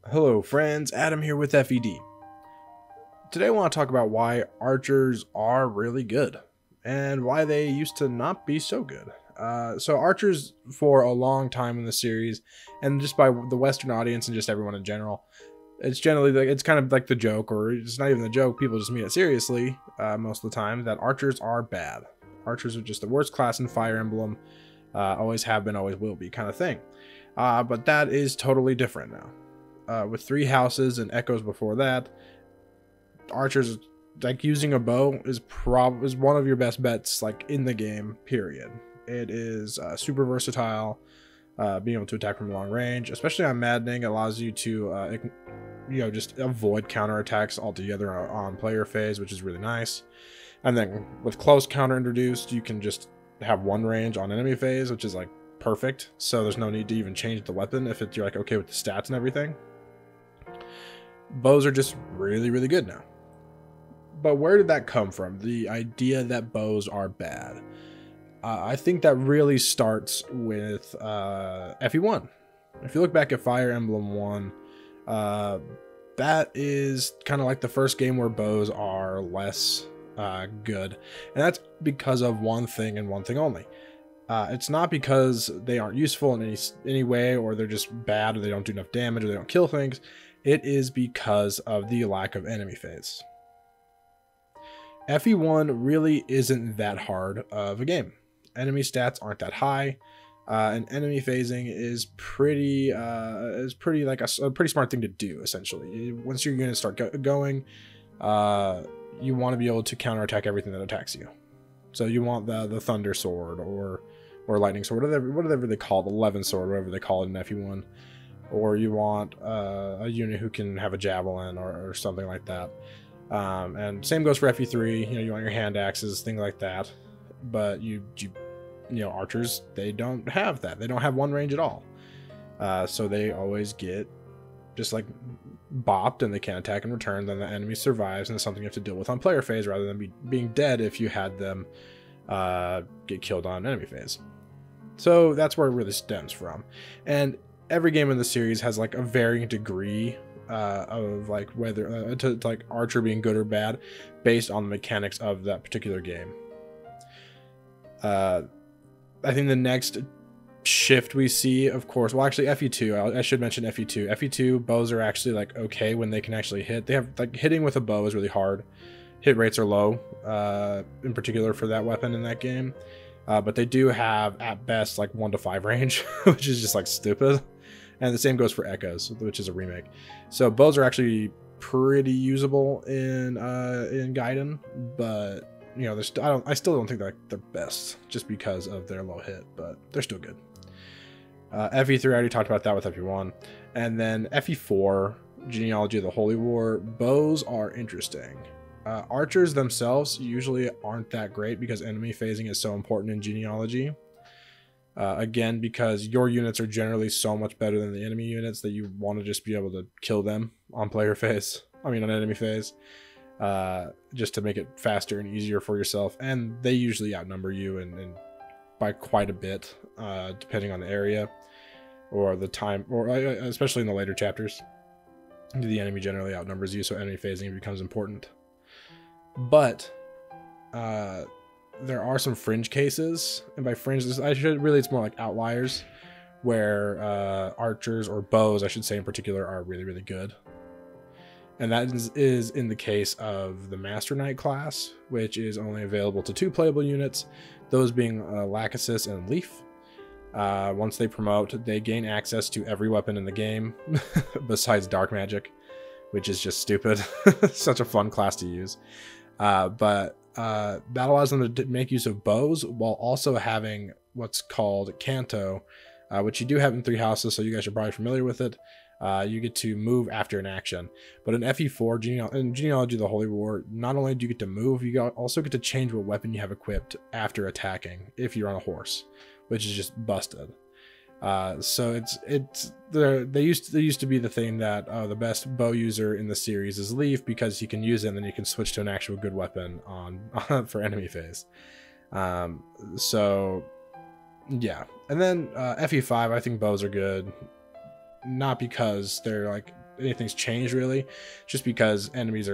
Hello friends, Adam here with FED. Today I want to talk about why archers are really good and why they used to not be so good. So archers for a long time in the series, and just by the Western audience and just everyone in general, it's generally like, it's kind of like the joke, or it's not even the joke, people just mean it seriously most of the time, that archers are bad. Archers are just the worst class in Fire Emblem, always have been, always will be kind of thing. But that is totally different now. With 3 houses and echoes before that, archers, like, using a bow is one of your best bets, like, in the game, period. It is super versatile, being able to attack from long range, especially on Maddening. It allows you to just avoid counterattacks altogether on player phase, which is really nice. And then with close counter introduced, you can just have one range on enemy phase, which is like perfect, so there's no need to even change the weapon if you're like okay with the stats and everything. Bows are just really good now. But where did that come from? The idea that bows are bad. I think that really starts with FE1. If you look back at Fire Emblem 1, that is kind of like the first game where bows are less good. And that's because of one thing and one thing only. It's not because they aren't useful in any way, or they're just bad, or they don't do enough damage, or they don't kill things. It is because of the lack of enemy phase. FE1 really isn't that hard of a game. Enemy stats aren't that high, and enemy phasing is pretty like a pretty smart thing to do. Essentially, once you're going to start going, you want to be able to counterattack everything that attacks you. So you want the Thunder Sword or Lightning Sword, whatever they call it, the Levin Sword, whatever they call it in FE1. Or you want a unit who can have a Javelin or something like that. And same goes for FE3. You want your hand axes, things like that. But archers, they don't have that. They don't have one range at all. So they always get just like bopped, and they can't attack in return. Then the enemy survives, and it's something you have to deal with on player phase rather than being dead if you had them get killed on enemy phase. So that's where it really stems from. And every game in the series has like a varying degree of like whether to like archer being good or bad based on the mechanics of that particular game. I think the next shift we see, of course, well, actually FE2, I should mention FE2. FE2 bows are actually like okay when they can actually hit. They have like hitting with a bow is really hard. Hit rates are low, in particular for that weapon in that game. But they do have at best like 1 to 5 range, which is just like stupid. And the same goes for Echoes, which is a remake. So bows are actually pretty usable in Gaiden, but I still don't think they're like the best just because of their low hit, but they're still good. FE3, I already talked about that with FE1, and then FE4, Genealogy of the Holy War. Bows are interesting. Archers themselves usually aren't that great because enemy phasing is so important in Genealogy. Again, because your units are generally so much better than the enemy units that you want to just be able to kill them on player phase. On enemy phase. Just to make it faster and easier for yourself. And they usually outnumber you and by quite a bit, depending on the area or the time, or especially in the later chapters. The enemy generally outnumbers you, so enemy phasing becomes important. But there are some fringe cases, and by fringe, it's more like outliers, where archers, or bows, I should say in particular, are really good. And that is in the case of the Master Knight class, which is only available to 2 playable units, those being Lachesis and Leaf. Once they promote, they gain access to every weapon in the game, besides Dark Magic, which is just stupid. Such a fun class to use. But that allows them to make use of bows while also having what's called Canto, which you do have in 3 houses, so you guys are probably familiar with it. You get to move after an action. But in FE4, in Genealogy of the Holy War, not only do you get to move, you also get to change what weapon you have equipped after attacking if you're on a horse, which is just busted. So there used to be the thing that the best bow user in the series is Leaf because he can use it and then you can switch to an actual good weapon on for enemy phase. So yeah, and then FE5, I think bows are good, not because they're like anything's changed really, just because enemies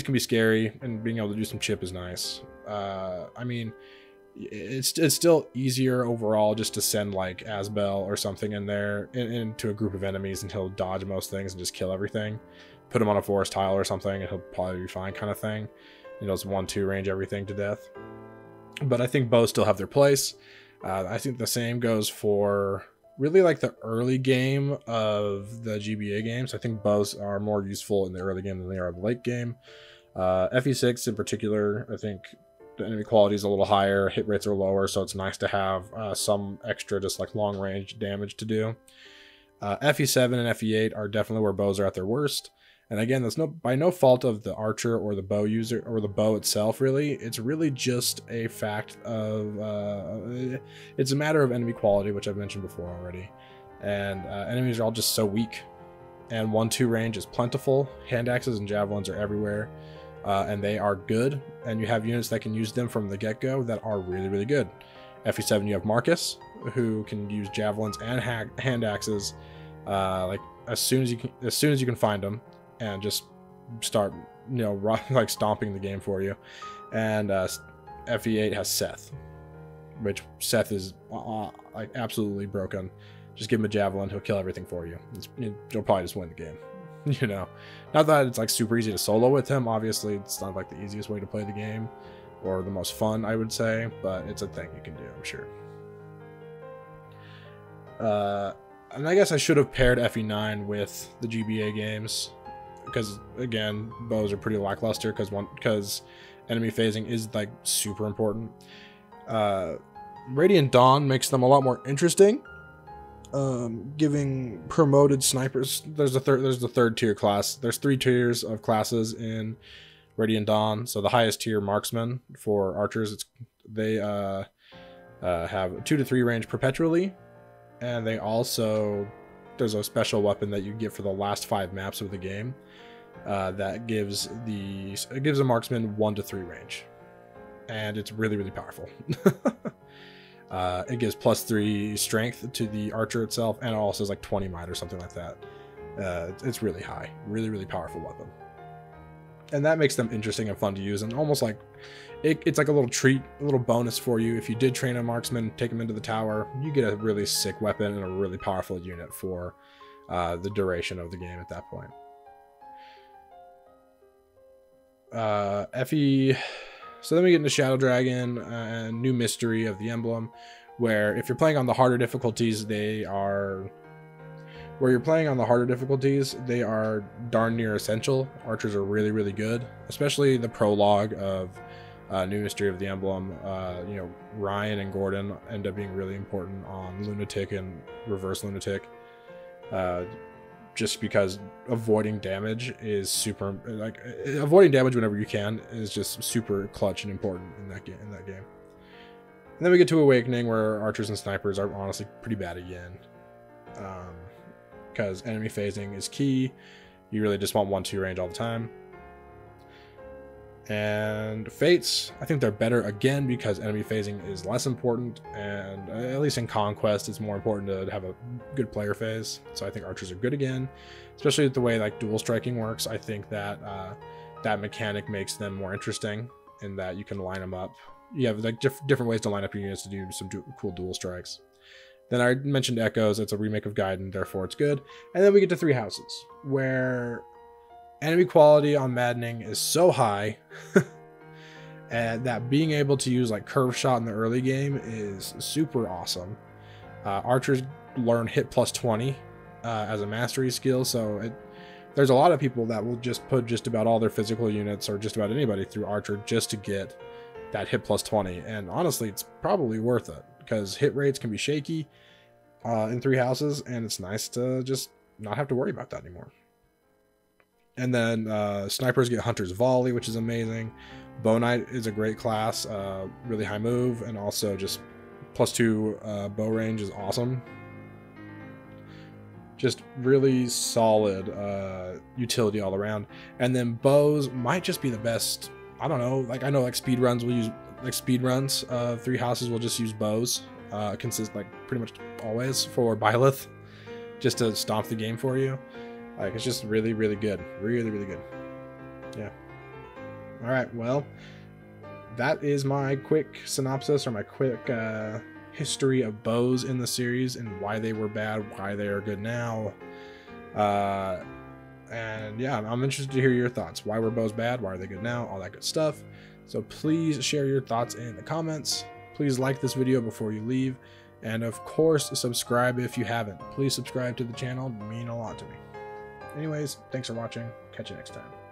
can be scary, and being able to do some chip is nice. I mean, it's still easier overall just to send like Asbel or something in there into a group of enemies, and he'll dodge most things and just kill everything. Put him on a forest tile or something and he'll probably be fine, kind of thing. You know, it's 1-2 range everything to death. But I think bows still have their place. I think the same goes for really like the early game of the GBA games. I think bows are more useful in the early game than they are in the late game. FE6 in particular, I think the enemy quality is a little higher, hit rates are lower, so it's nice to have some extra just like long range damage to do. FE7 and FE8 are definitely where bows are at their worst. And again, that's by no fault of the archer or the bow user or the bow itself, really. It's really just a fact of, it's a matter of enemy quality, which I've mentioned before already. And enemies are all just so weak. And 1-2 range is plentiful. Hand axes and javelins are everywhere. And they are good. And you have units that can use them from the get-go that are really, really good. FE7, you have Marcus, who can use javelins and hand axes like as soon as you can find them, and just start, you know, like stomping the game for you. And FE8 has Seth, which Seth is like absolutely broken. Just give him a javelin, he'll kill everything for you. You'll probably just win the game. You know, not that it's like super easy to solo with him. Obviously, it's not like the easiest way to play the game, or the most fun, I would say, but it's a thing you can do, I'm sure. And I guess I should have paired FE9 with the GBA games, because again, bows are pretty lackluster because enemy phasing is like super important. Radiant Dawn makes them a lot more interesting. Giving promoted snipers, there's the third tier class. There's 3 tiers of classes in Radiant Dawn. So the highest tier marksman for archers, they have 2 to 3 range perpetually, and they also, there's a special weapon that you get for the last 5 maps of the game that gives a marksman 1 to 3 range, and it's really, really powerful. It gives +3 strength to the archer itself, and it also has like 20 might or something like that. It's really high, really, really powerful weapon. And that makes them interesting and fun to use, and almost like, it's like a little treat, a little bonus for you. If you did train a marksman, take him into the tower, you get a really sick weapon and a really powerful unit for the duration of the game at that point. So then we get into Shadow Dragon and New Mystery of the Emblem, where if you're playing on the harder difficulties, they are darn near essential. Archers are really, really good, especially the prologue of New Mystery of the Emblem. You know, Ryan and Gordon end up being really important on Lunatic and Reverse Lunatic. Just because avoiding damage is super, like, avoiding damage whenever you can is just super clutch and important in that game. And then we get to Awakening, where archers and snipers are honestly pretty bad again, because enemy phasing is key. You really just want 1-2 range all the time. And Fates, I think they're better again because enemy phasing is less important, and at least in Conquest it's more important to have a good player phase. So I think archers are good again, especially with the way like dual striking works. I think that that mechanic makes them more interesting in that you can line them up. You have like different ways to line up your units to do some cool dual strikes. Then I mentioned Echoes. It's a remake of Gaiden, therefore it's good. And then we get to Three Houses, where enemy quality on Maddening is so high and that being able to use like curve shot in the early game is super awesome. Archers learn hit +20 as a mastery skill, so there's a lot of people that will just put just about all their physical units or just about anybody through Archer just to get that hit +20, and honestly it's probably worth it because hit rates can be shaky in Three Houses, and it's nice to just not have to worry about that anymore. And then snipers get Hunter's Volley, which is amazing. Bow Knight is a great class, really high move, and also just +2 bow range is awesome. Just really solid utility all around. And then bows might just be the best. I don't know. Like I know like speedruns will use Three Houses will just use bows. Consist like pretty much always for Byleth, just to stomp the game for you. Like, it's just really, really good. Really, really good. Yeah. All right, well, that is my quick synopsis, or my quick history of bows in the series and why they were bad, why they are good now. And yeah, I'm interested to hear your thoughts. Why were bows bad? Why are they good now? All that good stuff. So please share your thoughts in the comments. Please like this video before you leave. And of course, subscribe if you haven't. Please subscribe to the channel. It would mean a lot to me. Anyways, thanks for watching. Catch you next time.